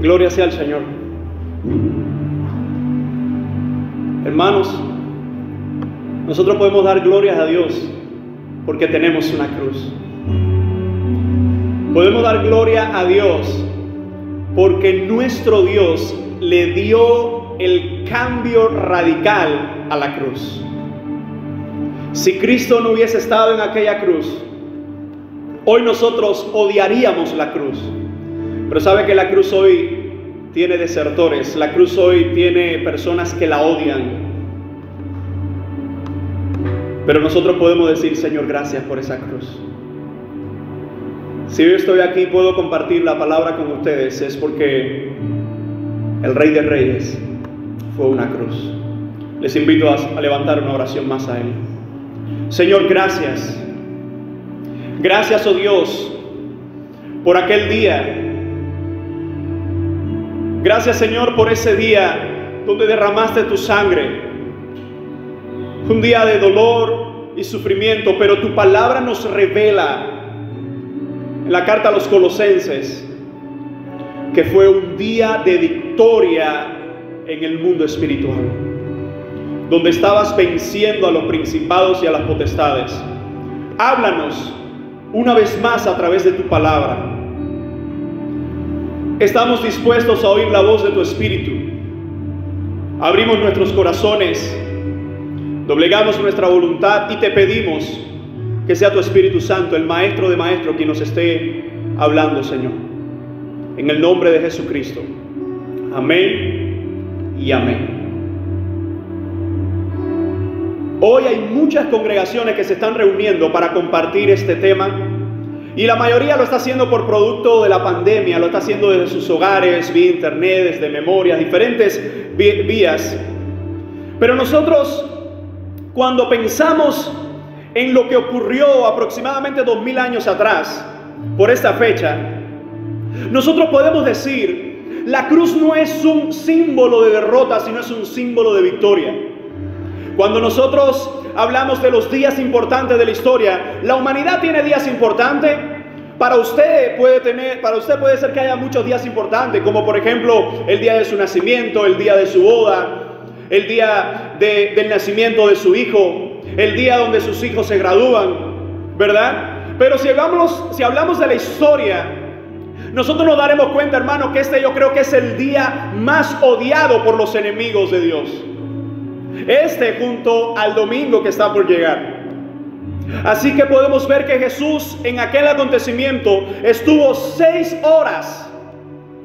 Gloria sea al Señor. Hermanos, nosotros podemos dar glorias a Dios porque tenemos una cruz. Podemos dar gloria a Dios porque nuestro Dios le dio el cambio radical a la cruz. Si Cristo no hubiese estado en aquella cruz, hoy nosotros odiaríamos la cruz. Pero sabe que la cruz hoy tiene desertores, la cruz hoy tiene personas que la odian. Pero nosotros podemos decir: Señor, gracias por esa cruz. Si yo estoy aquí y puedo compartir la palabra con ustedes, es porque el Rey de Reyes fue una cruz. Les invito a levantar una oración más a Él. Señor, gracias. Gracias, oh Dios, por aquel día. Gracias, Señor, por ese día donde derramaste tu sangre. Un día de dolor y sufrimiento, pero tu palabra nos revela en la carta a los Colosenses que fue un día de victoria en el mundo espiritual, donde estabas venciendo a los principados y a las potestades. Háblanos una vez más a través de tu palabra. Estamos dispuestos a oír la voz de tu Espíritu. Abrimos nuestros corazones, doblegamos nuestra voluntad y te pedimos que sea tu Espíritu Santo, el Maestro de Maestros, quien nos esté hablando, Señor. En el nombre de Jesucristo. Amén y amén. Hoy hay muchas congregaciones que se están reuniendo para compartir este tema. Y la mayoría lo está haciendo por producto de la pandemia, lo está haciendo desde sus hogares, vía internet, desde memorias, diferentes vías. Pero nosotros, cuando pensamos en lo que ocurrió aproximadamente 2000 años atrás, por esta fecha, nosotros podemos decir: la cruz no es un símbolo de derrota, sino es un símbolo de victoria. Cuando nosotros hablamos de los días importantes de la historia, la humanidad tiene días importantes. Para usted puede ser que haya muchos días importantes, como por ejemplo el día de su nacimiento, el día de su boda, el día del nacimiento de su hijo, el día donde sus hijos se gradúan, ¿verdad? Pero si hablamos de la historia, nosotros nos daremos cuenta, hermano, que yo creo que es el día más odiado por los enemigos de Dios. Junto al domingo que está por llegar. Así que podemos ver que Jesús en aquel acontecimiento estuvo 6 horas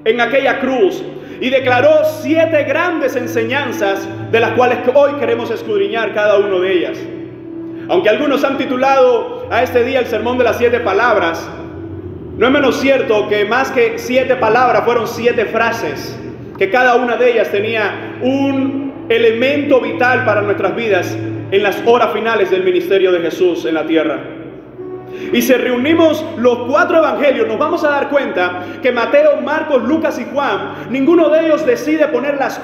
en aquella cruz y declaró 7 grandes enseñanzas, de las cuales hoy queremos escudriñar cada una de ellas. Aunque algunos han titulado a este día el sermón de las 7 palabras, no es menos cierto que más que 7 palabras fueron 7 frases, que cada una de ellas tenía un elemento vital para nuestras vidas en las horas finales del ministerio de Jesús en la tierra. Y si reunimos los 4 evangelios, nos vamos a dar cuenta que Mateo, Marcos, Lucas y Juan, ninguno de ellos decide poner las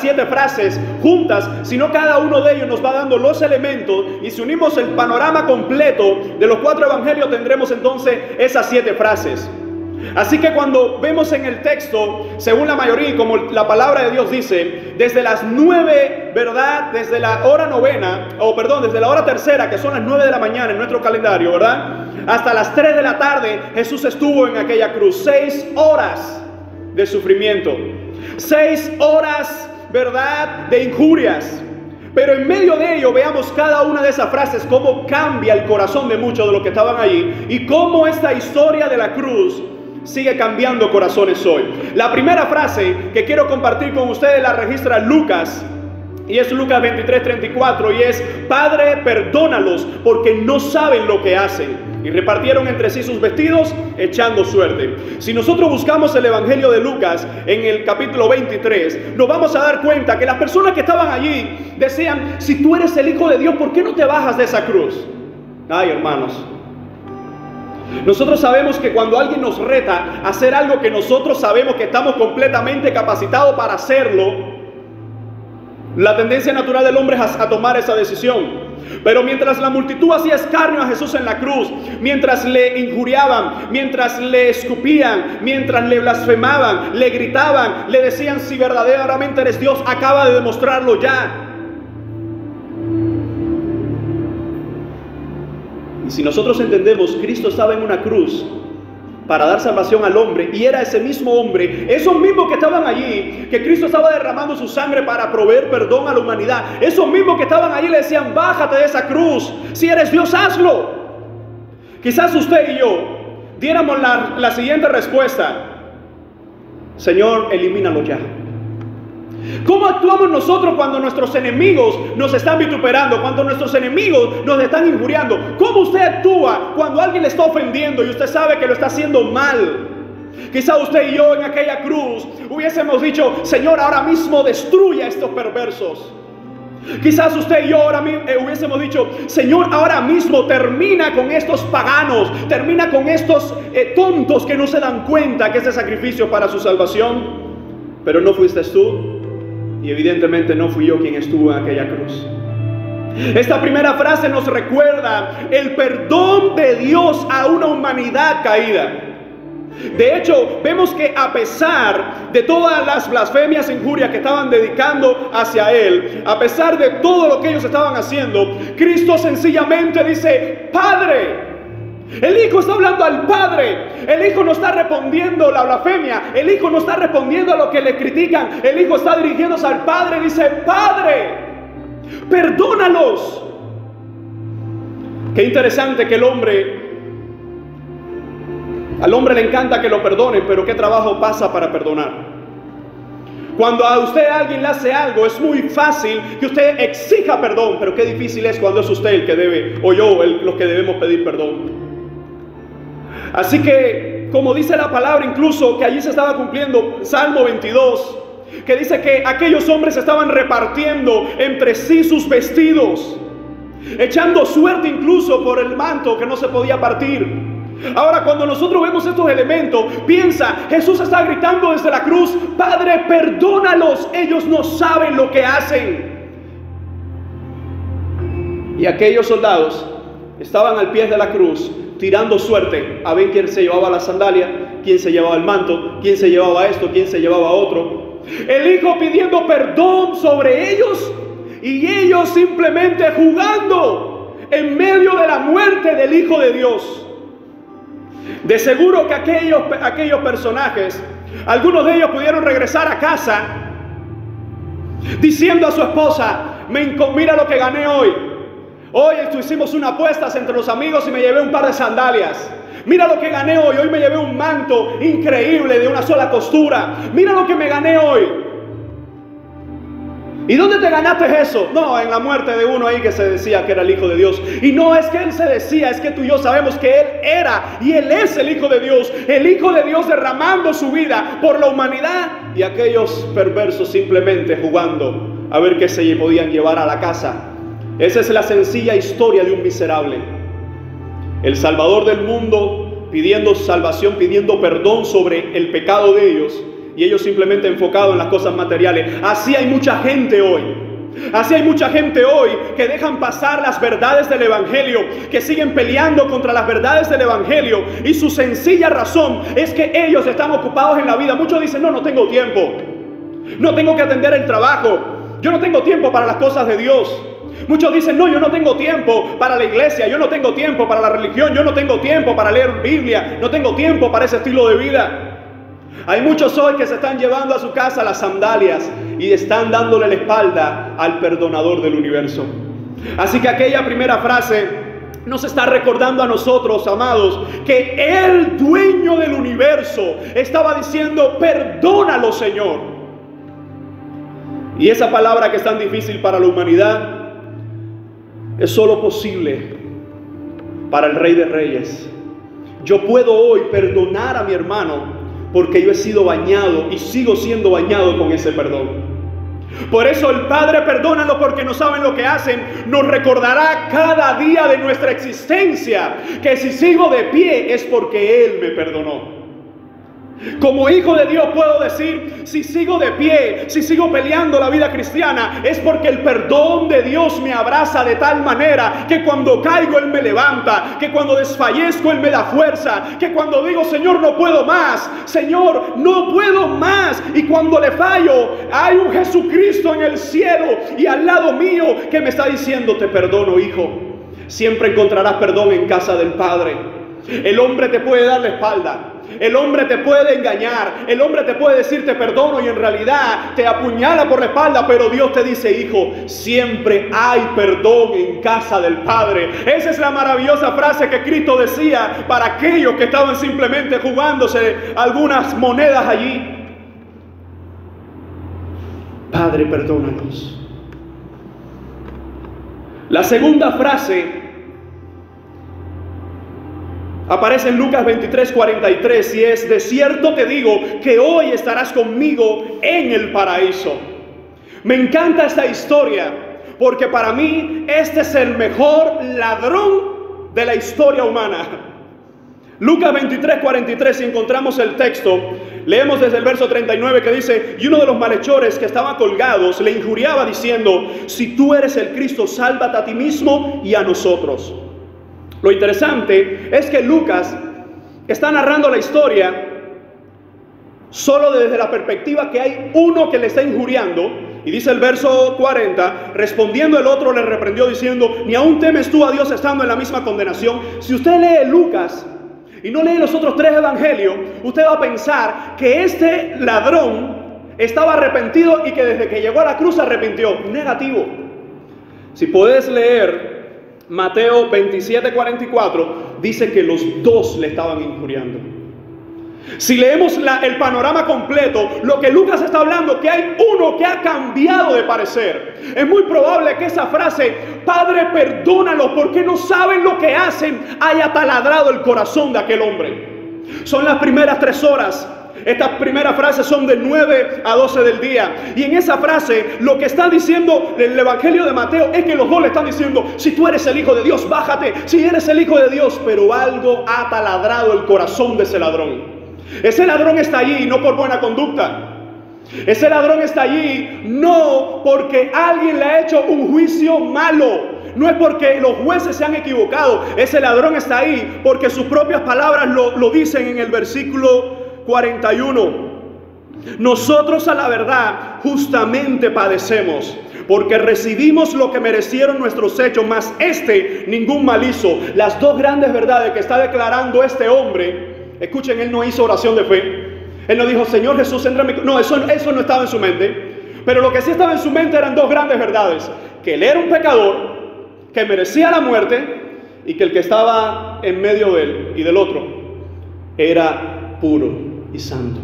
7 frases juntas, sino cada uno de ellos nos va dando los elementos, y si unimos el panorama completo de los 4 evangelios, tendremos entonces esas 7 frases. Así que cuando vemos en el texto, según la mayoría, como la palabra de Dios dice, desde las 9, ¿verdad? Desde la hora novena, desde la hora tercera, que son las 9 de la mañana en nuestro calendario, ¿verdad? Hasta las 3 de la tarde, Jesús estuvo en aquella cruz. 6 horas de sufrimiento, 6 horas, ¿verdad?, de injurias. Pero en medio de ello veamos cada una de esas frases, cómo cambia el corazón de muchos de los que estaban allí, y cómo esta historia de la cruz sigue cambiando corazones hoy. La primera frase que quiero compartir con ustedes la registra Lucas, y es Lucas 23:34, y es: Padre, perdónalos porque no saben lo que hacen. Y repartieron entre sí sus vestidos, echando suerte. Si nosotros buscamos el evangelio de Lucas en el capítulo 23, nos vamos a dar cuenta que las personas que estaban allí decían: si tú eres el Hijo de Dios, ¿por qué no te bajas de esa cruz? Ay, hermanos, nosotros sabemos que cuando alguien nos reta a hacer algo que nosotros sabemos que estamos completamente capacitados para hacerlo, la tendencia natural del hombre es a tomar esa decisión. Pero mientras la multitud hacía escarnio a Jesús en la cruz, mientras le injuriaban, mientras le escupían, mientras le blasfemaban, le gritaban, le decían: si verdaderamente eres Dios, acaba de demostrarlo ya. Y si nosotros entendemos, Cristo estaba en una cruz para dar salvación al hombre, y era ese mismo hombre, esos mismos que estaban allí, que Cristo estaba derramando su sangre para proveer perdón a la humanidad, esos mismos que estaban allí le decían: bájate de esa cruz, si eres Dios, hazlo. Quizás usted y yo diéramos la siguiente respuesta: Señor, elimínalo ya. ¿Cómo actuamos nosotros cuando nuestros enemigos nos están vituperando, cuando nuestros enemigos nos están injuriando? ¿Cómo usted actúa cuando alguien le está ofendiendo y usted sabe que lo está haciendo mal? Quizá usted y yo en aquella cruz hubiésemos dicho: Señor, ahora mismo destruye a estos perversos. Quizás usted y yo ahora mismo hubiésemos dicho: Señor, ahora mismo termina con estos paganos, termina con estos tontos que no se dan cuenta que este sacrificio para su salvación. Pero no fuiste tú. Y evidentemente no fui yo quien estuvo en aquella cruz. Esta primera frase nos recuerda el perdón de Dios a una humanidad caída. De hecho, vemos que a pesar de todas las blasfemias e injurias que estaban dedicando hacia Él, a pesar de todo lo que ellos estaban haciendo, Cristo sencillamente dice: Padre. El Hijo está hablando al Padre. El Hijo no está respondiendo a la blasfemia. El Hijo no está respondiendo a lo que le critican. El Hijo está dirigiéndose al Padre y dice: Padre, perdónalos. Qué interesante que al hombre le encanta que lo perdonen, pero qué trabajo pasa para perdonar. Cuando a usted alguien le hace algo, es muy fácil que usted exija perdón, pero qué difícil es cuando es usted el que debe, o yo, los que debemos pedir perdón. Así que, como dice la palabra, incluso que allí se estaba cumpliendo Salmo 22, que dice que aquellos hombres estaban repartiendo entre sí sus vestidos, echando suerte incluso por el manto que no se podía partir. Ahora, cuando nosotros vemos estos elementos, piensa, Jesús está gritando desde la cruz: Padre, perdónalos, ellos no saben lo que hacen. Y aquellos soldados estaban al pie de la cruz, tirando suerte a ver quién se llevaba la sandalia, quién se llevaba el manto, quién se llevaba esto, quién se llevaba otro. El Hijo pidiendo perdón sobre ellos y ellos simplemente jugando en medio de la muerte del Hijo de Dios. De seguro que aquellos personajes, algunos de ellos pudieron regresar a casa diciendo a su esposa: mira lo que gané hoy. Hoy hicimos una apuesta entre los amigos y me llevé un par de sandalias. Mira lo que gané hoy. Hoy me llevé un manto increíble de una sola costura. Mira lo que me gané hoy. ¿Y dónde te ganaste eso? No, en la muerte de uno ahí que se decía que era el Hijo de Dios. Y no es que él se decía, es que tú y yo sabemos que él era y él es el Hijo de Dios. El Hijo de Dios derramando su vida por la humanidad. Y aquellos perversos simplemente jugando a ver qué se podían llevar a la casa. Esa es la sencilla historia de un miserable. El Salvador del mundo pidiendo salvación, pidiendo perdón sobre el pecado de ellos, y ellos simplemente enfocados en las cosas materiales. Así hay mucha gente hoy. Así hay mucha gente hoy que dejan pasar las verdades del Evangelio, que siguen peleando contra las verdades del Evangelio, y su sencilla razón es que ellos están ocupados en la vida. Muchos dicen: no tengo tiempo, no tengo que atender el trabajo, yo no tengo tiempo para las cosas de Dios. Muchos dicen: no, yo no tengo tiempo para la iglesia, yo no tengo tiempo para la religión, yo no tengo tiempo para leer Biblia, no tengo tiempo para ese estilo de vida. Hay muchos hoy que se están llevando a su casa las sandalias y están dándole la espalda al perdonador del universo. Así que aquella primera frase nos está recordando a nosotros, amados, que el dueño del universo estaba diciendo: perdónalo, Señor. Y esa palabra que es tan difícil para la humanidad es solo posible para el Rey de Reyes. Yo puedo hoy perdonar a mi hermano porque yo he sido bañado y sigo siendo bañado con ese perdón. Por eso el Padre, perdónalo porque no saben lo que hacen, nos recordará cada día de nuestra existencia que si sigo de pie es porque Él me perdonó. Como hijo de Dios puedo decir, si sigo de pie, si sigo peleando la vida cristiana, es porque el perdón de Dios me abraza de tal manera que cuando caigo Él me levanta, que cuando desfallezco Él me da fuerza, que cuando digo, Señor, no puedo más, Señor, no puedo más, y cuando le fallo, hay un Jesucristo en el cielo y al lado mío que me está diciendo, te perdono, hijo. Siempre encontrarás perdón en casa del Padre. El hombre te puede dar la espalda, el hombre te puede engañar, el hombre te puede decir te perdono y en realidad te apuñala por la espalda, pero Dios te dice, hijo, siempre hay perdón en casa del Padre. Esa es la maravillosa frase que Cristo decía para aquellos que estaban simplemente jugándose algunas monedas allí. Padre, perdónanos. La segunda frase aparece en Lucas 23:43 y es, de cierto te digo que hoy estarás conmigo en el paraíso. Me encanta esta historia porque para mí este es el mejor ladrón de la historia humana. Lucas 23:43, si encontramos el texto, leemos desde el verso 39 que dice, y uno de los malhechores que estaban colgados le injuriaba diciendo, si tú eres el Cristo, sálvate a ti mismo y a nosotros. Lo interesante es que Lucas está narrando la historia solo desde la perspectiva que hay uno que le está injuriando. Y dice el verso 40, respondiendo el otro le reprendió diciendo, ni aún temes tú a Dios estando en la misma condenación. Si usted lee Lucas y no lee los otros 3 evangelios, usted va a pensar que este ladrón estaba arrepentido y que desde que llegó a la cruz se arrepintió. Negativo. Si puedes leer Mateo 27:44, dice que los dos le estaban injuriando. Si leemos el panorama completo, lo que Lucas está hablando, que hay uno que ha cambiado de parecer. Es muy probable que esa frase, Padre, perdónalos porque no saben lo que hacen, haya taladrado el corazón de aquel hombre. Son las primeras 3 horas. Estas primeras frases son de 9 a 12 del día. Y en esa frase lo que está diciendo el Evangelio de Mateo es que los dos le están diciendo, si tú eres el Hijo de Dios, bájate. Si eres el Hijo de Dios, pero algo ha taladrado el corazón de ese ladrón. Ese ladrón está allí no por buena conducta. Ese ladrón está allí no porque alguien le ha hecho un juicio malo. No es porque los jueces se han equivocado. Ese ladrón está ahí porque sus propias palabras lo dicen en el versículo 41. Nosotros a la verdad justamente padecemos, porque recibimos lo que merecieron nuestros hechos, mas ningún mal hizo. Las dos grandes verdades que está declarando este hombre, escuchen, él no hizo oración de fe. Él no dijo, Señor Jesús, entra en mi... No, eso no estaba en su mente. Pero lo que sí estaba en su mente eran dos grandes verdades: que él era un pecador, que merecía la muerte, y que el que estaba en medio de él y del otro era puro y santo.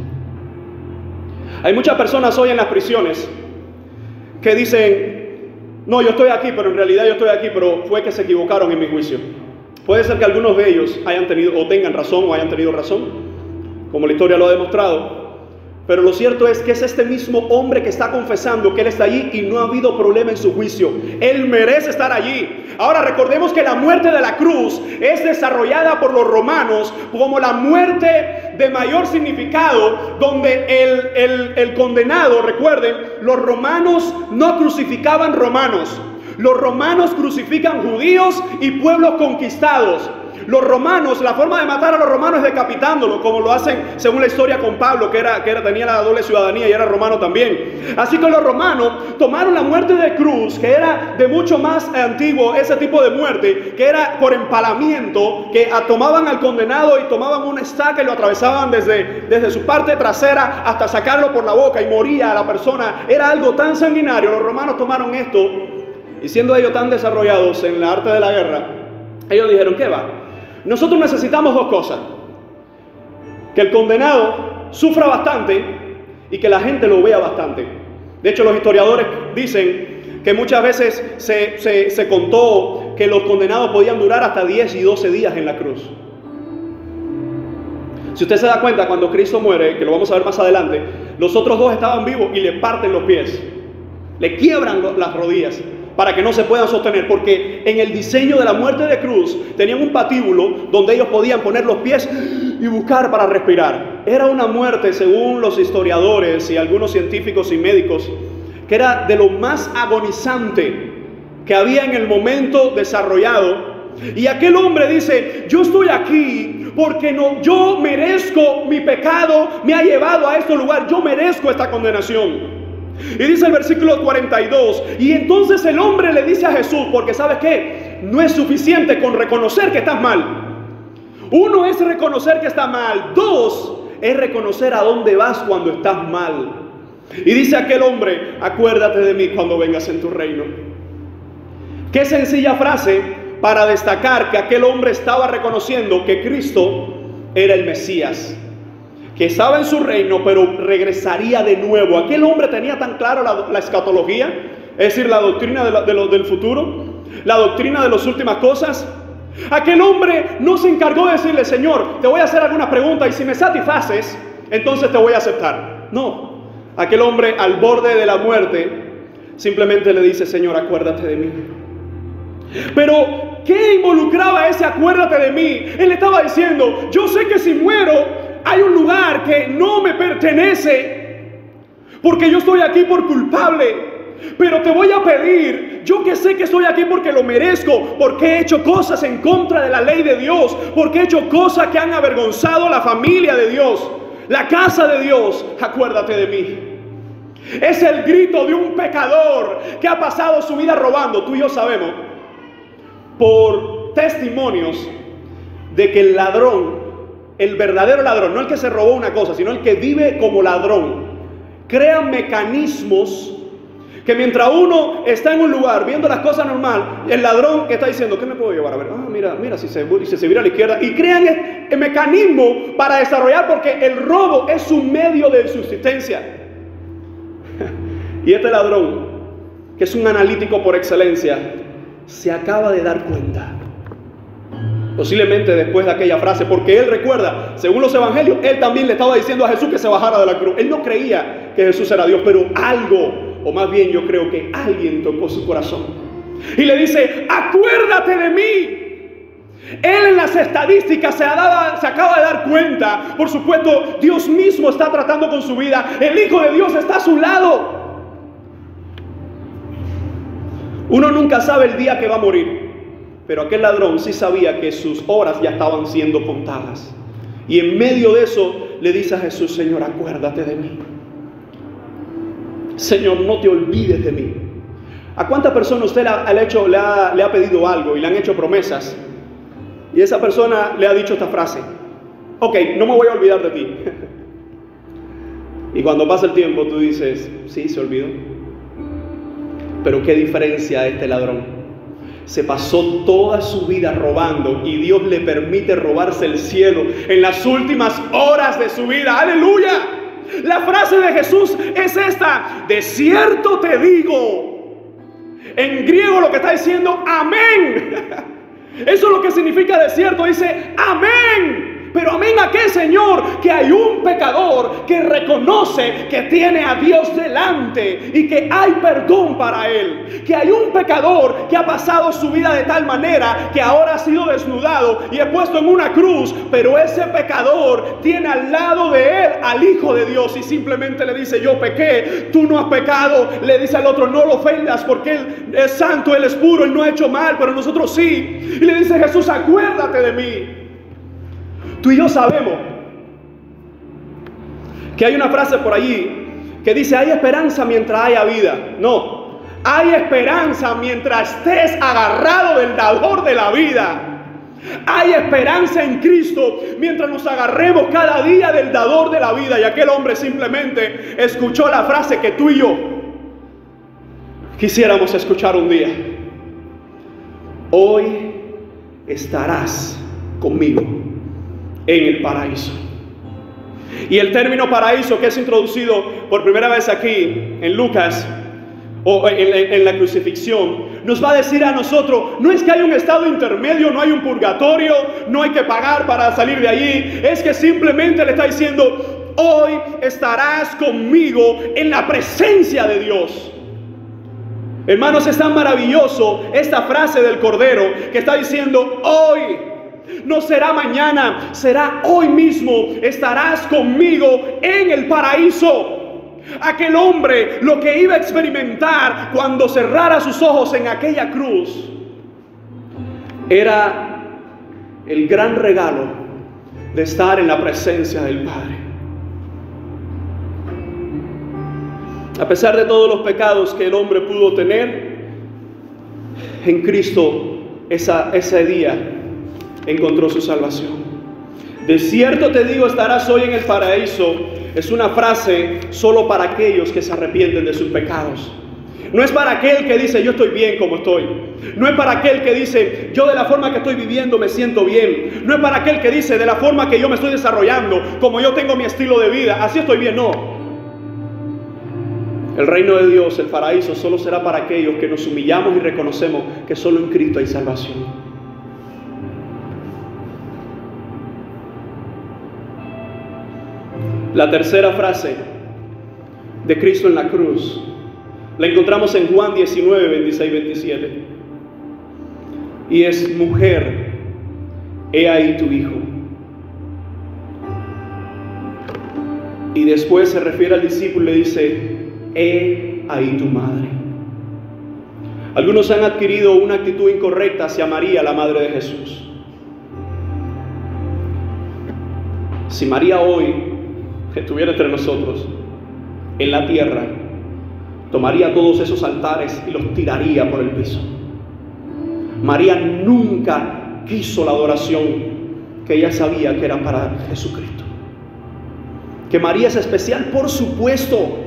Hay muchas personas hoy en las prisiones que dicen, no, yo estoy aquí, pero en realidad yo estoy aquí, pero fue que se equivocaron en mi juicio. Puede ser que algunos de ellos hayan tenido o tengan razón o hayan tenido razón, como la historia lo ha demostrado. Pero lo cierto es que es este mismo hombre que está confesando que él está allí y no ha habido problema en su juicio. Él merece estar allí. Ahora recordemos que la muerte de la cruz es desarrollada por los romanos como la muerte de mayor significado, donde el condenado, recuerden, los romanos no crucificaban romanos. Los romanos crucifican judíos y pueblos conquistados. Los romanos, la forma de matar a los romanos es decapitándolos, como lo hacen según la historia con Pablo, que tenía la doble ciudadanía y era romano también. Así que los romanos tomaron la muerte de cruz, que era de mucho más antiguo, ese tipo de muerte, que era por empalamiento, que tomaban al condenado y tomaban una estaca y lo atravesaban desde su parte trasera hasta sacarlo por la boca y moría la persona. Era algo tan sanguinario. Los romanos tomaron esto y, siendo ellos tan desarrollados en la arte de la guerra, ellos dijeron, ¿qué va? Nosotros necesitamos dos cosas: que el condenado sufra bastante y que la gente lo vea bastante. De hecho, los historiadores dicen que muchas veces se contó que los condenados podían durar hasta 10 y 12 días en la cruz. Si usted se da cuenta, cuando Cristo muere, que lo vamos a ver más adelante, los otros dos estaban vivos y le parten los pies, le quiebran las rodillas para que no se puedan sostener, porque en el diseño de la muerte de cruz tenían un patíbulo donde ellos podían poner los pies y buscar para respirar. Era una muerte, según los historiadores y algunos científicos y médicos, que era de lo más agonizante que había en el momento desarrollado. Y aquel hombre dice: yo estoy aquí porque yo merezco, mi pecado me ha llevado a este lugar, yo merezco esta condenación. Y dice el versículo 42, y entonces el hombre le dice a Jesús, porque ¿sabes qué? No es suficiente con reconocer que estás mal. Uno es reconocer que está mal. Dos, es reconocer a dónde vas cuando estás mal. Y dice aquel hombre: acuérdate de mí cuando vengas en tu reino. Qué sencilla frase para destacar que aquel hombre estaba reconociendo que Cristo era el Mesías, que estaba en su reino, pero regresaría de nuevo. Aquel hombre tenía tan claro la escatología, es decir, la doctrina del futuro, la doctrina de las últimas cosas. Aquel hombre no se encargó de decirle: Señor, te voy a hacer algunas preguntas y si me satisfaces, entonces te voy a aceptar. No, aquel hombre al borde de la muerte simplemente le dice: Señor, acuérdate de mí. Pero ¿qué involucraba ese acuérdate de mí? Él estaba diciendo: yo sé que si muero hay un lugar que no me pertenece, porque yo estoy aquí por culpable. Pero te voy a pedir, yo que sé que estoy aquí porque lo merezco, porque he hecho cosas en contra de la ley de Dios, porque he hecho cosas que han avergonzado a la familia de Dios, la casa de Dios, acuérdate de mí. Es el grito de un pecador que ha pasado su vida robando. Tú y yo sabemos por testimonios de que el ladrón, el verdadero ladrón, no el que se robó una cosa, sino el que vive como ladrón, crea mecanismos que mientras uno está en un lugar viendo las cosas normal, el ladrón que está diciendo: ¿qué me puedo llevar? A ver, mira si se vira a la izquierda, y crean el mecanismo para desarrollar, porque el robo es un medio de subsistencia. Y este ladrón, que es un analítico por excelencia, se acaba de dar cuenta, posiblemente después de aquella frase, porque él recuerda, según los evangelios, él también le estaba diciendo a Jesús que se bajara de la cruz. Él no creía que Jesús era Dios, pero algo, o más bien yo creo que alguien tocó su corazón y le dice: acuérdate de mí. Él en las estadísticas se acaba de dar cuenta. Por supuesto, Dios mismo está tratando con su vida. El Hijo de Dios está a su lado. Uno nunca sabe el día que va a morir, pero aquel ladrón sí sabía que sus horas ya estaban siendo contadas. Y en medio de eso le dice a Jesús: Señor, acuérdate de mí. Señor, no te olvides de mí. ¿A cuántas personas usted le ha pedido algo y le han hecho promesas? Y esa persona le ha dicho esta frase: ok, no me voy a olvidar de ti. Y cuando pasa el tiempo tú dices: sí, se olvidó. Pero qué diferencia este ladrón. Se pasó toda su vida robando y Dios le permite robarse el cielo en las últimas horas de su vida. ¡Aleluya! La frase de Jesús es esta: de cierto te digo. En griego lo que está diciendo: amén. Eso es lo que significa de cierto. Dice amén. Pero amén ¿a qué, Señor? Que hay un pecador que reconoce que tiene a Dios delante y que hay perdón para él. Que hay un pecador que ha pasado su vida de tal manera que ahora ha sido desnudado y es puesto en una cruz. Pero ese pecador tiene al lado de él al Hijo de Dios y simplemente le dice: yo pequé, tú no has pecado. Le dice al otro: no lo ofendas porque él es santo, él es puro, él no ha hecho mal, pero nosotros sí. Y le dice Jesús: acuérdate de mí. Tú y yo sabemos que hay una frase por allí que dice: hay esperanza mientras haya vida. No, hay esperanza mientras estés agarrado del dador de la vida. Hay esperanza en Cristo mientras nos agarremos cada día del dador de la vida. Y aquel hombre simplemente escuchó la frase que tú y yo quisiéramos escuchar un día: hoy estarás conmigo en el paraíso. Y el término paraíso, que es introducido por primera vez aquí en Lucas o en la crucifixión, nos va a decir a nosotros: no es que hay un estado intermedio, no hay un purgatorio, no hay que pagar para salir de allí. Es que simplemente le está diciendo: hoy estarás conmigo en la presencia de Dios. Hermanos, es tan maravilloso esta frase del Cordero que está diciendo: hoy No será mañana, será hoy mismo. Estarás conmigo en el paraíso. Aquel hombre lo que iba a experimentar cuando cerrara sus ojos en aquella cruz era el gran regalo de estar en la presencia del Padre. A pesar de todos los pecados que el hombre pudo tener, en Cristo ese día encontró su salvación. De cierto te digo, estarás hoy en el paraíso. Es una frase solo para aquellos que se arrepienten de sus pecados. No es para aquel que dice, yo estoy bien como estoy. No es para aquel que dice, yo de la forma que estoy viviendo me siento bien. No es para aquel que dice, de la forma que yo me estoy desarrollando, como yo tengo mi estilo de vida, así estoy bien. No. El reino de Dios, el paraíso, solo será para aquellos que nos humillamos y reconocemos que solo en Cristo hay salvación. La tercera frase de Cristo en la cruz la encontramos en Juan 19, 26, 27. Y es: mujer, he ahí tu hijo. Y después se refiere al discípulo y le dice: he ahí tu madre. Algunos han adquirido una actitud incorrecta hacia María, la madre de Jesús. Si María hoy estuviera entre nosotros, en la tierra, tomaría todos esos altares y los tiraría por el piso. María nunca quiso la adoración que ella sabía que era para Jesucristo. Que María es especial, por supuesto.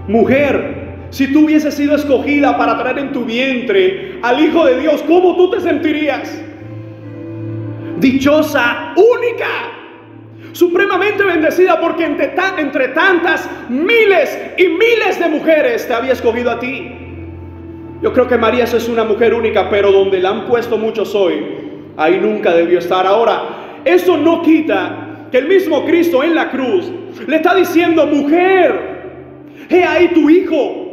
Mujer, si tú hubieses sido escogida para traer en tu vientre al Hijo de Dios, ¿cómo tú te sentirías? Dichosa, única, supremamente bendecida, porque entre tantas miles y miles de mujeres te había escogido a ti. Yo creo que María es una mujer única, pero donde la han puesto muchos hoy, ahí nunca debió estar. Ahora, eso no quita que el mismo Cristo en la cruz le está diciendo: mujer, he ahí tu hijo.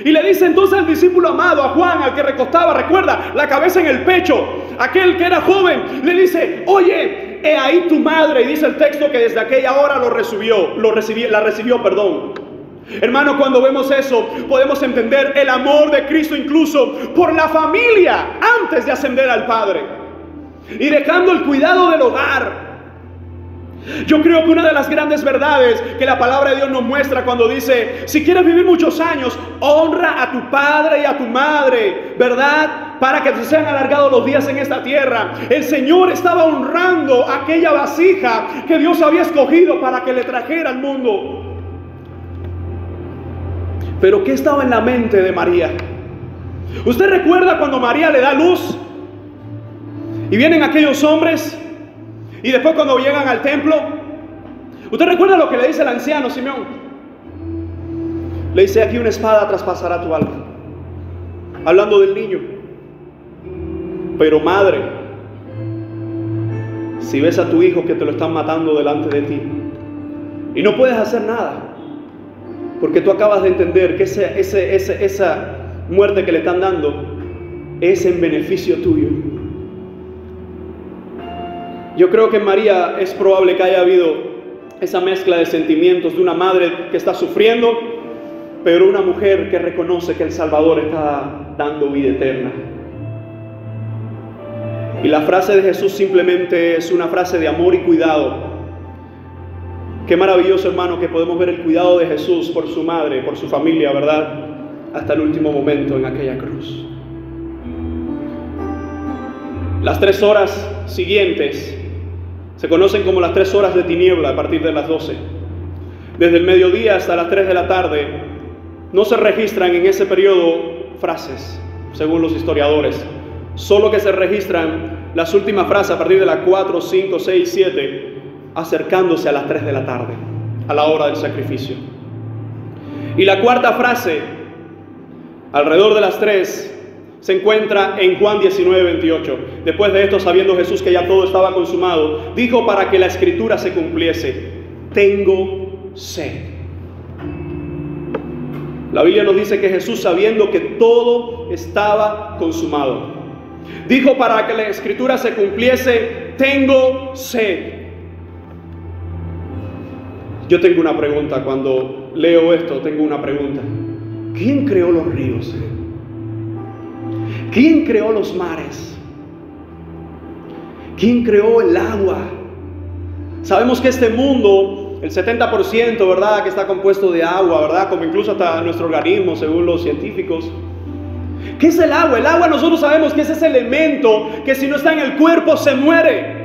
Y le dice entonces al discípulo amado, a Juan, al que recostaba, recuerda, la cabeza en el pecho, aquel que era joven, le dice: oye, he ahí tu madre. Y dice el texto que desde aquella hora la recibió. Hermano, cuando vemos eso, podemos entender el amor de Cristo incluso por la familia antes de ascender al Padre, y dejando el cuidado del hogar. Yo creo que una de las grandes verdades que la palabra de Dios nos muestra cuando dice: si quieres vivir muchos años, honra a tu padre y a tu madre, ¿verdad? Para que te sean alargados los días en esta tierra. El Señor estaba honrando aquella vasija que Dios había escogido para que le trajera al mundo. Pero ¿qué estaba en la mente de María? ¿Usted recuerda cuando María le da luz y vienen aquellos hombres? Y después cuando llegan al templo, ¿usted recuerda lo que le dice el anciano Simeón? Le dice: aquí una espada traspasará tu alma, hablando del niño. Pero madre, si ves a tu hijo que te lo están matando delante de ti y no puedes hacer nada, porque tú acabas de entender que esa muerte que le están dando es en beneficio tuyo. Yo creo que en María es probable que haya habido esa mezcla de sentimientos de una madre que está sufriendo, pero una mujer que reconoce que el Salvador está dando vida eterna. Y la frase de Jesús simplemente es una frase de amor y cuidado. Qué maravilloso, hermano, que podemos ver el cuidado de Jesús por su madre, por su familia, ¿verdad? Hasta el último momento en aquella cruz. Las 3 horas siguientes se conocen como las 3 horas de tiniebla a partir de las 12. Desde el mediodía hasta las 3 de la tarde no se registran en ese periodo frases, según los historiadores. Solo que se registran las últimas frases a partir de las 4, 5, 6, 7, acercándose a las 3 de la tarde, a la hora del sacrificio. Y la cuarta frase, alrededor de las 3, se encuentra en Juan 19, 28. Después de esto, sabiendo Jesús que ya todo estaba consumado, dijo para que la escritura se cumpliese: tengo sed. La Biblia nos dice que Jesús, sabiendo que todo estaba consumado, Dijo para que la escritura se cumpliese: tengo sed. Yo tengo una pregunta, cuando leo esto tengo una pregunta. ¿Quién creó los ríos? ¿Quién creó los mares? ¿Quién creó el agua? Sabemos que este mundo, el 70%, ¿verdad?, que está compuesto de agua, ¿verdad?, como incluso hasta nuestro organismo, según los científicos. ¿Qué es el agua? El agua nosotros sabemos que es ese elemento que si no está en el cuerpo se muere.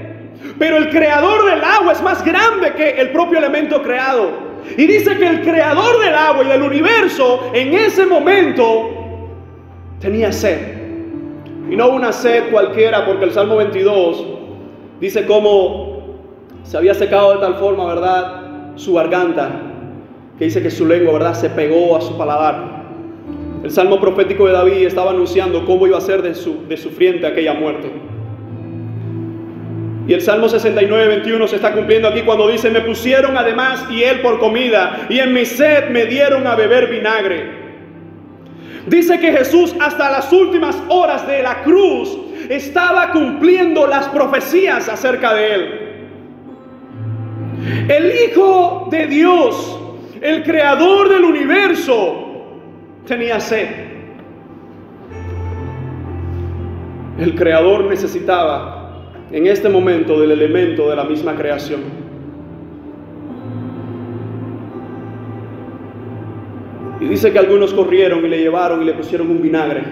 Pero el creador del agua es más grande que el propio elemento creado. Y dice que el creador del agua y del universo en ese momento tenía sed. Y no una sed cualquiera, porque el Salmo 22 dice cómo se había secado de tal forma, ¿verdad?, su garganta, que dice que su lengua, ¿verdad?, se pegó a su paladar. El Salmo profético de David estaba anunciando cómo iba a ser de sufriente aquella muerte. Y el Salmo 69:21 se está cumpliendo aquí cuando dice: me pusieron además hiel por comida, y en mi sed me dieron a beber vinagre. Dice que Jesús hasta las últimas horas de la cruz estaba cumpliendo las profecías acerca de él. El Hijo de Dios, el creador del universo, tenía sed. El creador necesitaba en este momento del elemento de la misma creación. Y dice que algunos corrieron y le llevaron y le pusieron un vinagre.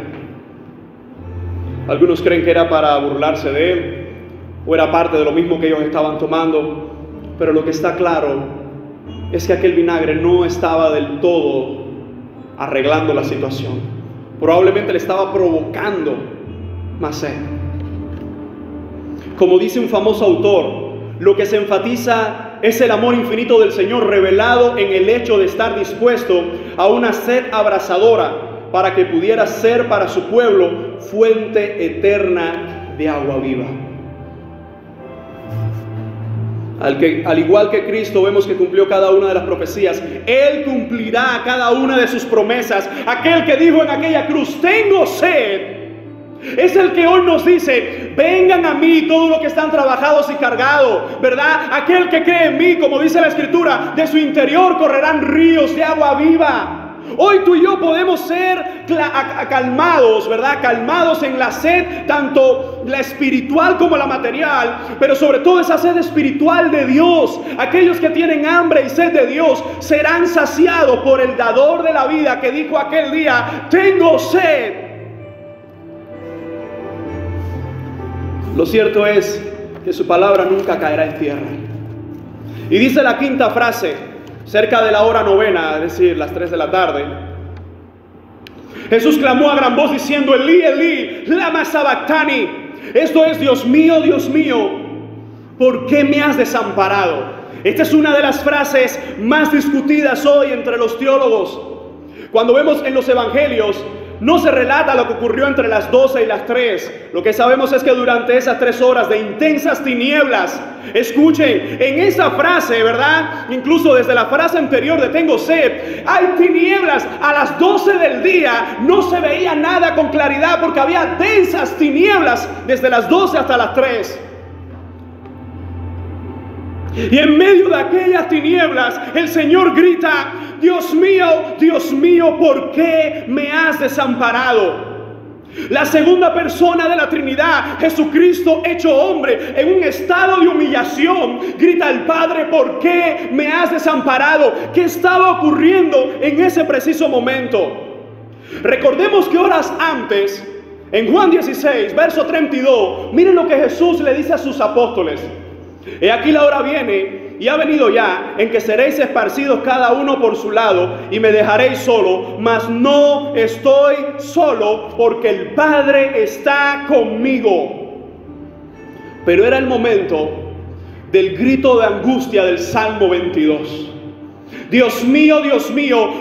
Algunos creen que era para burlarse de él, o era parte de lo mismo que ellos estaban tomando. Pero lo que está claro es que aquel vinagre no estaba del todo arreglando la situación. Probablemente le estaba provocando más sed. Como dice un famoso autor, lo que se enfatiza es el amor infinito del Señor revelado en el hecho de estar dispuesto a una sed abrasadora para que pudiera ser para su pueblo fuente eterna de agua viva. Al igual que Cristo vemos que cumplió cada una de las profecías, Él cumplirá cada una de sus promesas. Aquel que dijo en aquella cruz: tengo sed, es el que hoy nos dice: vengan a mí todos los que están trabajados y cargados, ¿verdad? Aquel que cree en mí, como dice la Escritura, de su interior correrán ríos de agua viva. Hoy tú y yo podemos ser calmados, ¿verdad? Calmados en la sed, tanto la espiritual como la material, pero sobre todo esa sed espiritual de Dios. Aquellos que tienen hambre y sed de Dios serán saciados por el dador de la vida, que dijo aquel día: tengo sed. Lo cierto es que su palabra nunca caerá en tierra. Y dice la quinta frase, cerca de la hora novena, es decir, las 3 de la tarde. Jesús clamó a gran voz diciendo: Elí, Elí, lama sabactani. Esto es: Dios mío, ¿por qué me has desamparado? Esta es una de las frases más discutidas hoy entre los teólogos. Cuando vemos en los evangelios, no se relata lo que ocurrió entre las 12 y las 3. Lo que sabemos es que durante esas 3 horas de intensas tinieblas, escuchen, en esa frase, ¿verdad?, incluso desde la frase anterior de tengo sed, hay tinieblas. A las 12 del día no se veía nada con claridad, porque había densas tinieblas desde las 12 hasta las 3. Y en medio de aquellas tinieblas, el Señor grita: Dios mío, ¿por qué me has desamparado? La segunda persona de la Trinidad, Jesucristo hecho hombre, en un estado de humillación, grita al Padre: ¿por qué me has desamparado? ¿Qué estaba ocurriendo en ese preciso momento? Recordemos que horas antes, en Juan 16, verso 32, miren lo que Jesús le dice a sus apóstoles: he aquí la hora viene, y ha venido ya, en que seréis esparcidos cada uno por su lado, y me dejaréis solo, mas no estoy solo, porque el Padre está conmigo. Pero era el momento del grito de angustia del Salmo 22. Dios mío,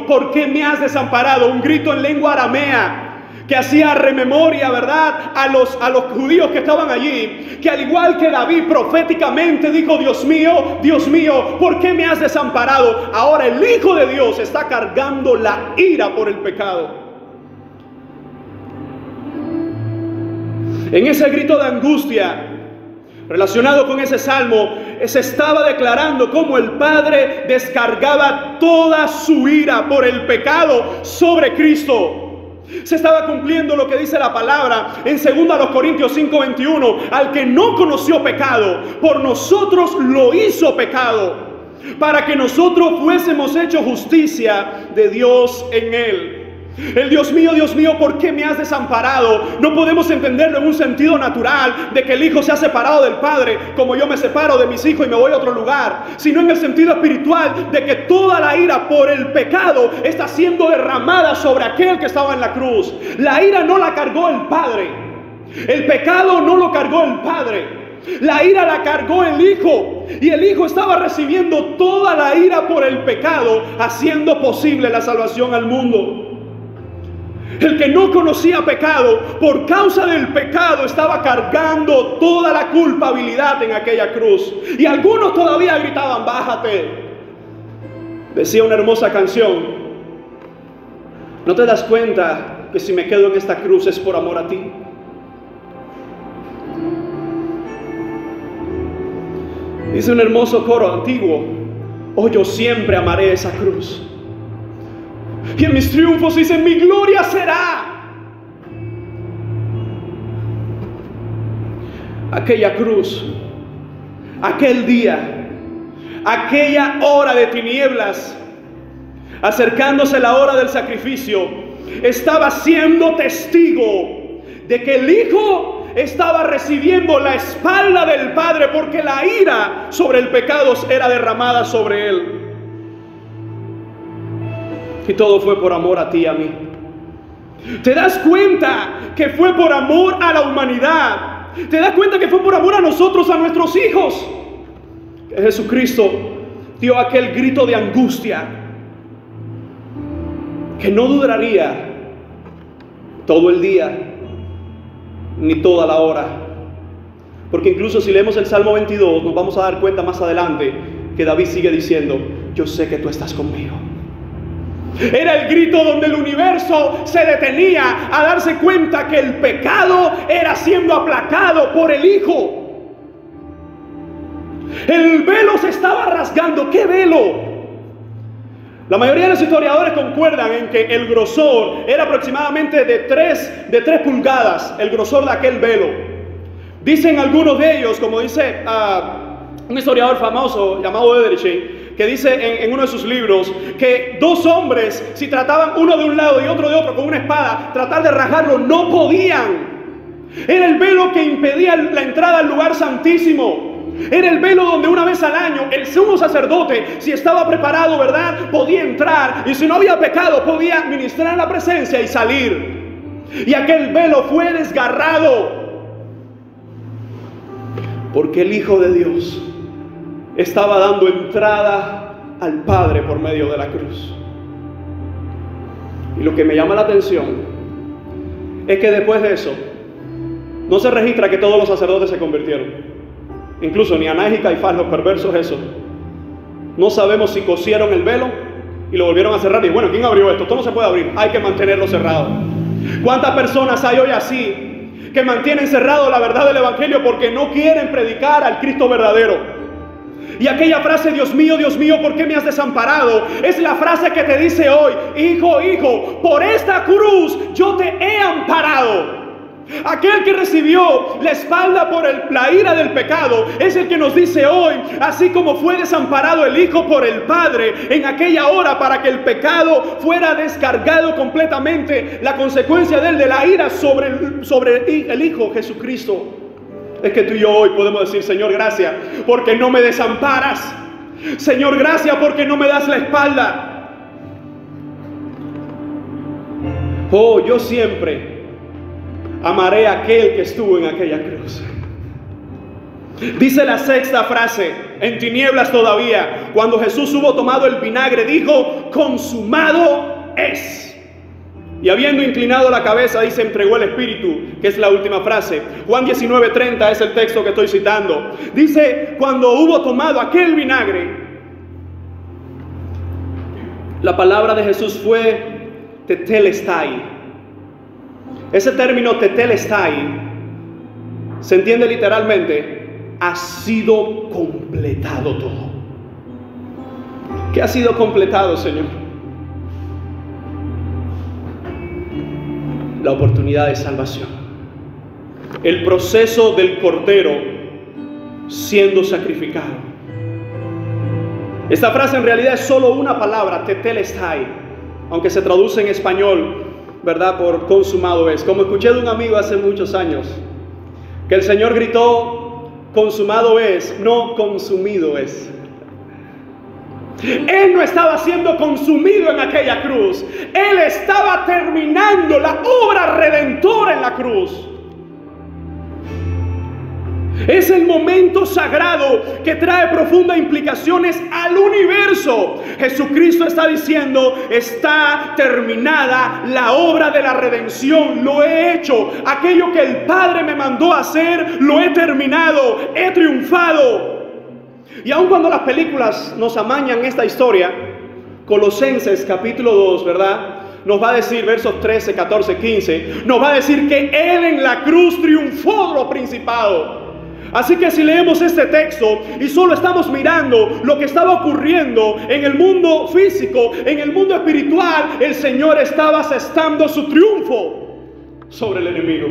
¿por qué me has desamparado? Un grito en lengua aramea que hacía rememoria, ¿verdad?, a los judíos que estaban allí, que al igual que David proféticamente dijo: Dios mío, ¿por qué me has desamparado? Ahora el Hijo de Dios está cargando la ira por el pecado. En ese grito de angustia relacionado con ese salmo, se estaba declarando cómo el Padre descargaba toda su ira por el pecado sobre Cristo. Se estaba cumpliendo lo que dice la palabra en 2 Corintios 5:21. Al que no conoció pecado, por nosotros lo hizo pecado, para que nosotros fuésemos hechos justicia de Dios en él. El Dios mío, ¿por qué me has desamparado? No podemos entenderlo en un sentido natural de que el hijo se ha separado del padre, como yo me separo de mis hijos y me voy a otro lugar, sino en el sentido espiritual de que toda la ira por el pecado está siendo derramada sobre aquel que estaba en la cruz. La ira no la cargó el padre, el pecado no lo cargó el padre, la ira la cargó el hijo, y el hijo estaba recibiendo toda la ira por el pecado, haciendo posible la salvación al mundo. El que no conocía pecado, por causa del pecado, estaba cargando toda la culpabilidad en aquella cruz. Y algunos todavía gritaban: bájate. Decía una hermosa canción: ¿no te das cuenta que si me quedo en esta cruz es por amor a ti? Dice un hermoso coro antiguo: oh, yo siempre amaré esa cruz. Y en mis triunfos dice: mi gloria será. Aquella cruz, aquel día, aquella hora de tinieblas, acercándose la hora del sacrificio, estaba siendo testigo de que el hijo estaba recibiendo la espalda del padre, porque la ira sobre el pecado era derramada sobre él. Y todo fue por amor a ti y a mí. ¿Te das cuenta que fue por amor a la humanidad? ¿Te das cuenta que fue por amor a nosotros, a nuestros hijos, que Jesucristo dio aquel grito de angustia que no duraría todo el día ni toda la hora? Porque incluso si leemos el Salmo 22, nos vamos a dar cuenta más adelante que David sigue diciendo: yo sé que tú estás conmigo. Era el grito donde el universo se detenía a darse cuenta que el pecado era siendo aplacado por el Hijo. El velo se estaba rasgando. ¿Qué velo? La mayoría de los historiadores concuerdan en que el grosor era aproximadamente de 3 pulgadas, el grosor de aquel velo. Dicen algunos de ellos, como dice un historiador famoso llamado Edersheim, que dice en uno de sus libros que 2 hombres, si trataban uno de un lado y otro de otro con una espada, tratar de rajarlo, no podían. Era el velo que impedía la entrada al lugar santísimo. Era el velo donde una vez al año el sumo sacerdote, si estaba preparado, ¿verdad?, podía entrar, y si no había pecado podía ministrar la presencia y salir. Y aquel velo fue desgarrado porque el Hijo de Dios estaba dando entrada al Padre por medio de la cruz. Y lo que me llama la atención es que después de eso no se registra que todos los sacerdotes se convirtieron. Incluso ni Anás y Caifás, los perversos esos, no sabemos si cosieron el velo y lo volvieron a cerrar. Y bueno, ¿quién abrió esto? Esto no se puede abrir, hay que mantenerlo cerrado. ¿Cuántas personas hay hoy así, que mantienen cerrado la verdad del Evangelio porque no quieren predicar al Cristo verdadero? Y aquella frase: Dios mío, ¿por qué me has desamparado?, es la frase que te dice hoy: hijo, hijo, por esta cruz yo te he amparado. Aquel que recibió la espalda por la ira del pecado es el que nos dice hoy: así como fue desamparado el Hijo por el Padre en aquella hora para que el pecado fuera descargado completamente, la consecuencia de la ira sobre el Hijo Jesucristo, es que tú y yo hoy podemos decir: Señor, gracias porque no me desamparas. Señor, gracias porque no me das la espalda. Oh, yo siempre amaré a aquel que estuvo en aquella cruz. Dice la 6ª frase, en tinieblas todavía, cuando Jesús hubo tomado el vinagre, dijo: consumado es. Y habiendo inclinado la cabeza, dice, entregó el Espíritu, que es la última frase. Juan 19:30 es el texto que estoy citando. Dice: cuando hubo tomado aquel vinagre, la palabra de Jesús fue tetelestai. Ese término tetelestai se entiende literalmente, ha sido completado todo. ¿Qué ha sido completado, Señor? La oportunidad de salvación. El proceso del Cordero siendo sacrificado. Esta frase en realidad es solo una palabra, tetelestai, aunque se traduce en español, ¿verdad?, por consumado es. Como escuché de un amigo hace muchos años, que el Señor gritó, consumado es, no consumido es. Él no estaba siendo consumido en aquella cruz. Él estaba terminando la obra redentora en la cruz. Es el momento sagrado que trae profundas implicaciones al universo. Jesucristo está diciendo, está terminada la obra de la redención. Lo he hecho. Aquello que el Padre me mandó a hacer, lo he terminado. He triunfado. Y aun cuando las películas nos amañan esta historia, Colosenses capítulo 2, ¿verdad?, nos va a decir, versos 13, 14, 15, nos va a decir que Él en la cruz triunfó lo principado. Así que si leemos este texto y solo estamos mirando lo que estaba ocurriendo en el mundo físico, en el mundo espiritual, el Señor estaba asestando su triunfo sobre el enemigo.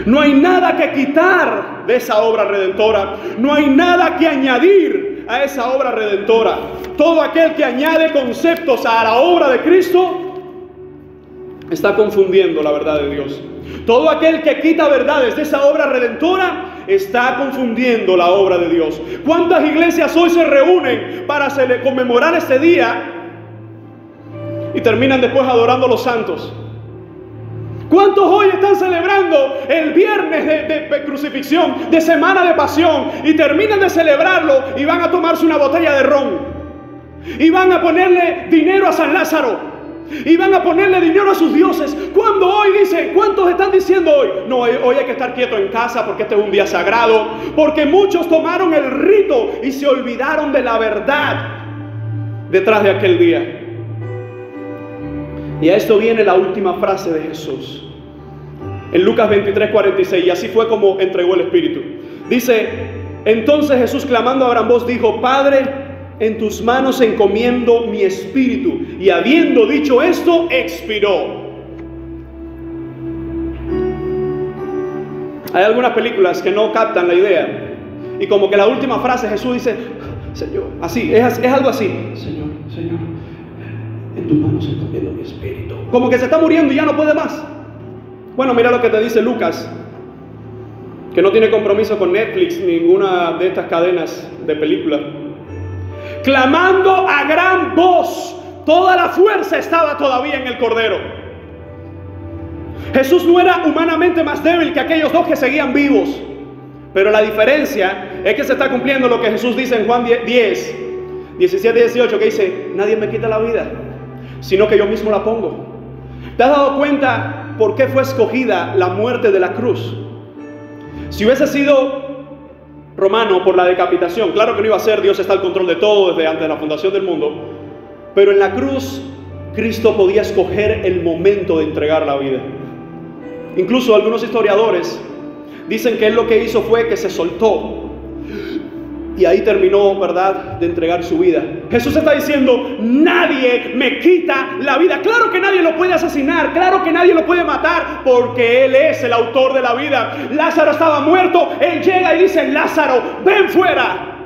No hay nada que quitar de esa obra redentora. No hay nada que añadir a esa obra redentora. Todo aquel que añade conceptos a la obra de Cristo está confundiendo la verdad de Dios. Todo aquel que quita verdades de esa obra redentora está confundiendo la obra de Dios. ¿Cuántas iglesias hoy se reúnen para conmemorar este día y terminan después adorando a los santos? ¿Cuántos hoy están celebrando el viernes de crucifixión, de semana de pasión, y terminan de celebrarlo y van a tomarse una botella de ron? Y van a ponerle dinero a San Lázaro. Y van a ponerle dinero a sus dioses. Cuando hoy dicen, ¿cuántos están diciendo hoy? No, hoy hay que estar quieto en casa porque este es un día sagrado. Porque muchos tomaron el rito y se olvidaron de la verdad detrás de aquel día. Y a esto viene la última frase de Jesús en Lucas 23, 46. Y así fue como entregó el Espíritu. Dice, entonces Jesús, clamando a gran voz, dijo, Padre, en tus manos encomiendo mi espíritu. Y habiendo dicho esto, expiró. Hay algunas películas que no captan la idea. Y como que la última frase Jesús dice, Señor, así, es algo así. Señor, en tus manos encomiendo mi espíritu. Como que se está muriendo y ya no puede más. Bueno, mira lo que te dice Lucas, que no tiene compromiso con Netflix, ninguna de estas cadenas de películas. Clamando a gran voz, toda la fuerza estaba todavía en el Cordero. Jesús no era humanamente más débil que aquellos dos que seguían vivos. Pero la diferencia es que se está cumpliendo lo que Jesús dice en Juan 10, 17 y 18, que dice, nadie me quita la vida, sino que yo mismo la pongo. ¿Te has dado cuenta por qué fue escogida la muerte de la cruz? Si hubiese sido romano por la decapitación, claro que no iba a ser, Dios está al control de todo desde antes de la fundación del mundo. Pero en la cruz, Cristo podía escoger el momento de entregar la vida. Incluso algunos historiadores dicen que Él lo que hizo fue que se soltó. Y ahí terminó, ¿verdad?, de entregar su vida. Jesús está diciendo, nadie me quita la vida. Claro que nadie lo puede asesinar, claro que nadie lo puede matar, porque Él es el autor de la vida. Lázaro estaba muerto, Él llega y dice, Lázaro, ven fuera.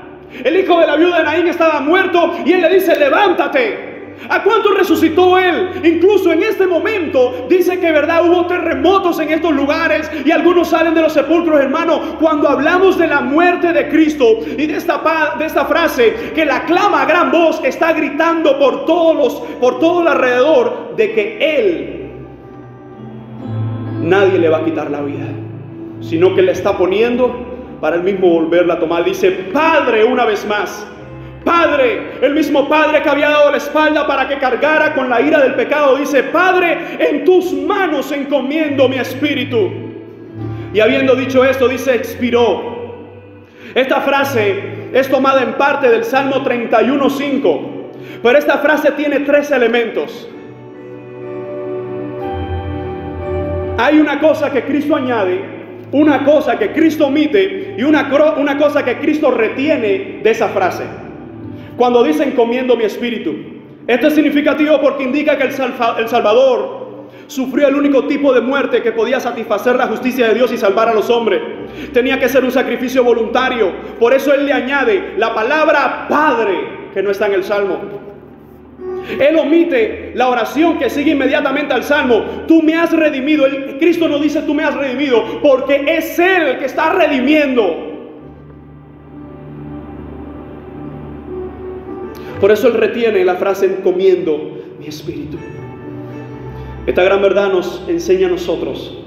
El hijo de la viuda de Naín estaba muerto y Él le dice, levántate. ¿A cuánto resucitó Él? Incluso en este momento dice que, verdad, hubo terremotos en estos lugares y algunos salen de los sepulcros, hermano. Cuando hablamos de la muerte de Cristo y de esta frase que la clama a gran voz, está gritando por todo el alrededor de que Él, nadie le va a quitar la vida, sino que le está poniendo para Él mismo volverla a tomar. Dice, Padre, una vez más. Padre, el mismo Padre que había dado la espalda para que cargara con la ira del pecado, dice, Padre, en tus manos encomiendo mi espíritu. Y habiendo dicho esto, dice, expiró. Esta frase es tomada en parte del Salmo 31:5, pero esta frase tiene tres elementos. Hay una cosa que Cristo añade una cosa que Cristo omite y una cosa que Cristo retiene de esa frase. Cuando dice encomiendo mi espíritu, esto es significativo porque indica que el Salvador sufrió el único tipo de muerte que podía satisfacer la justicia de Dios y salvar a los hombres. Tenía que ser un sacrificio voluntario. Por eso Él le añade la palabra Padre, que no está en el Salmo. Él omite la oración que sigue inmediatamente al Salmo. Tú me has redimido. Cristo no dice tú me has redimido, porque es Él el que está redimiendo. Por eso Él retiene la frase encomiendo mi espíritu. Esta gran verdad nos enseña a nosotros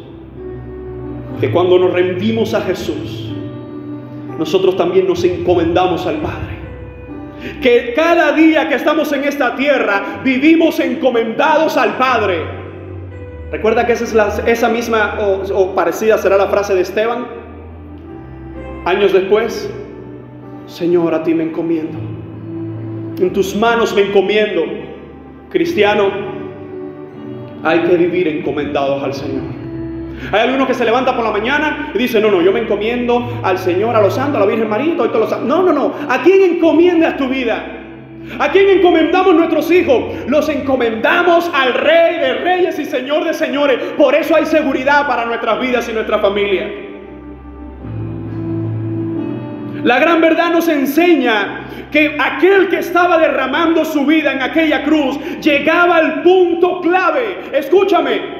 que cuando nos rendimos a Jesús, nosotros también nos encomendamos al Padre. Que cada día que estamos en esta tierra vivimos encomendados al Padre. ¿Recuerda que esa misma o parecida será la frase de Esteban? Años después, Señor, a ti me encomiendo. En tus manos me encomiendo. Cristiano, hay que vivir encomendados al Señor. Hay algunos que se levantan por la mañana y dicen, no, yo me encomiendo al Señor, a los santos, a la Virgen María y todos los santos. No. ¿A quién encomiendas tu vida? ¿A quién encomendamos nuestros hijos? Los encomendamos al Rey de Reyes y Señor de Señores. Por eso hay seguridad para nuestras vidas y nuestra familia. La gran verdad nos enseña que aquel que estaba derramando su vida en aquella cruz llegaba al punto clave. Escúchame.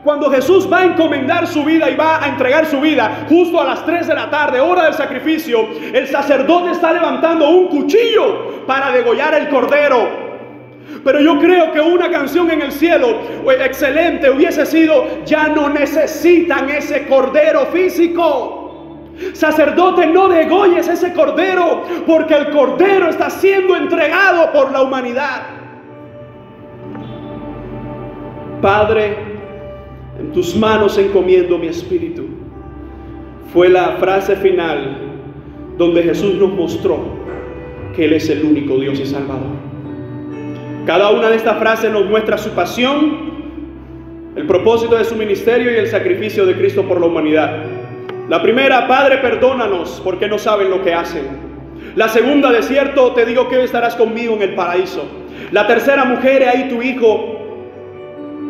Cuando Jesús va a encomendar su vida y va a entregar su vida justo a las 3 de la tarde, hora del sacrificio, el sacerdote está levantando un cuchillo para degollar el cordero. Pero yo creo que una canción en el cielo excelente hubiese sido: ya no necesitan ese cordero físico. Sacerdote, no degolles ese cordero, porque el cordero está siendo entregado por la humanidad. Padre, en tus manos encomiendo mi espíritu. Fue la frase final donde Jesús nos mostró que Él es el único Dios y Salvador. Cada una de estas frases nos muestra su pasión, el propósito de su ministerio y el sacrificio de Cristo por la humanidad. La primera: Padre, perdónanos porque no saben lo que hacen. La segunda: de cierto te digo que hoy estarás conmigo en el paraíso. La tercera: mujer, he ahí tu hijo,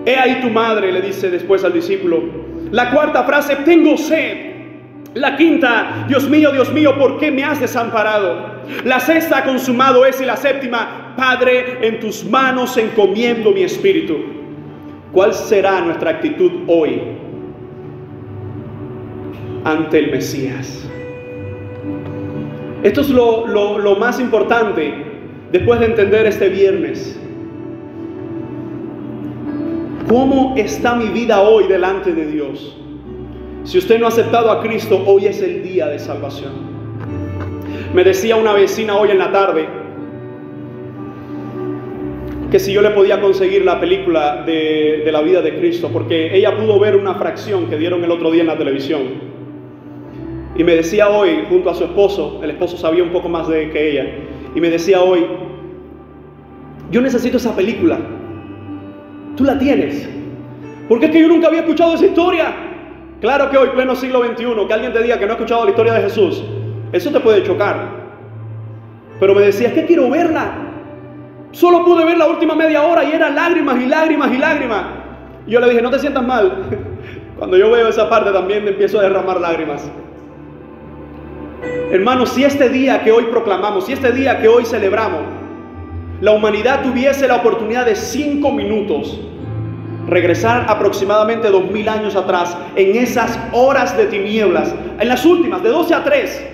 he ahí tu madre, le dice después al discípulo. La cuarta frase: tengo sed. La quinta: Dios mío, ¿por qué me has desamparado? La sexta: consumado es. Y la séptima: Padre, en tus manos encomiendo mi espíritu. ¿Cuál será nuestra actitud hoy ante el Mesías? Esto es lo más importante después de entender este viernes. ¿Cómo está mi vida hoy delante de Dios? Si usted no ha aceptado a Cristo, hoy es el día de salvación. Me decía una vecina hoy en la tarde que si yo le podía conseguir la película de la vida de Cristo, porque ella pudo ver una fracción que dieron el otro día en la televisión. Y me decía hoy, junto a su esposo, el esposo sabía un poco más que ella, y me decía hoy: yo necesito esa película. Tú la tienes. Porque es que yo nunca había escuchado esa historia. Claro que hoy, pleno siglo XXI, que alguien te diga que no ha escuchado la historia de Jesús, eso te puede chocar. Pero me decía: es que quiero verla. Solo pude ver la última media hora y eran lágrimas y lágrimas y lágrimas. Y yo le dije: no te sientas mal. Cuando yo veo esa parte también empiezo a derramar lágrimas. Hermanos, si este día que hoy proclamamos, si este día que hoy celebramos, la humanidad tuviese la oportunidad de 5 minutos, regresar aproximadamente 2000 años atrás, en esas horas de tinieblas, en las últimas, de 12 a 3,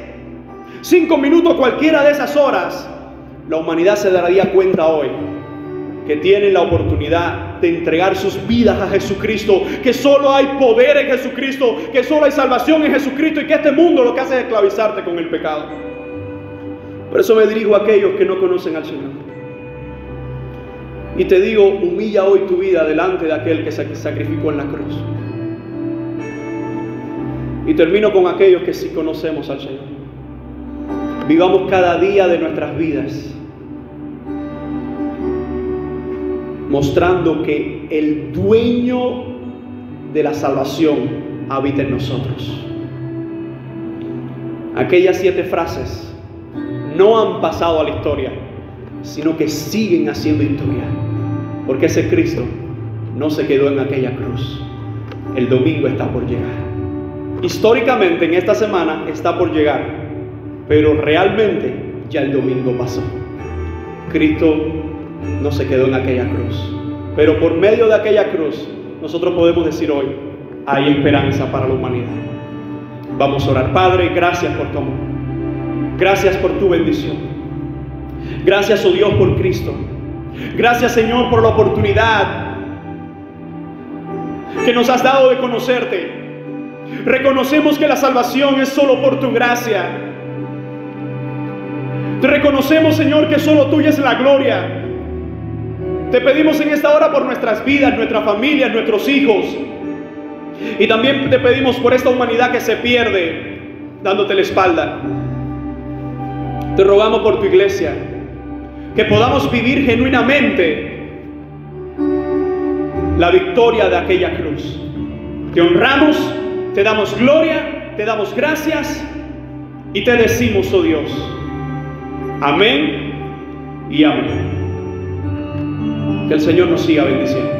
5 minutos cualquiera de esas horas, la humanidad se daría cuenta hoy que tienen la oportunidad de entregar sus vidas a Jesucristo, que solo hay poder en Jesucristo, que solo hay salvación en Jesucristo y que este mundo lo que hace es esclavizarte con el pecado. Por eso me dirijo a aquellos que no conocen al Señor. Y te digo: humilla hoy tu vida delante de aquel que se sacrificó en la cruz. Y termino con aquellos que sí conocemos al Señor. Vivamos cada día de nuestras vidas mostrando que el dueño de la salvación habita en nosotros. aquellas 7 frases no han pasado a la historia, sino que siguen haciendo historia, porque ese Cristo no se quedó en aquella cruz. El domingo está por llegar. Históricamente en esta semana está por llegar, pero realmente ya el domingo pasó. Cristo no se quedó en aquella cruz, pero por medio de aquella cruz nosotros podemos decir hoy: hay esperanza para la humanidad. Vamos a orar. Padre, gracias por tu amor, gracias por tu bendición, gracias, oh Dios, por Cristo. Gracias, Señor, por la oportunidad que nos has dado de conocerte. Reconocemos que la salvación es solo por tu gracia. Te reconocemos, Señor, que solo tuya es la gloria. Te pedimos en esta hora por nuestras vidas, nuestras familias, nuestros hijos. Y también te pedimos por esta humanidad que se pierde dándote la espalda. Te rogamos por tu iglesia, que podamos vivir genuinamente la victoria de aquella cruz. Te honramos, te damos gloria, te damos gracias y te decimos, oh Dios, amén y amén. Que el Señor nos siga bendiciendo.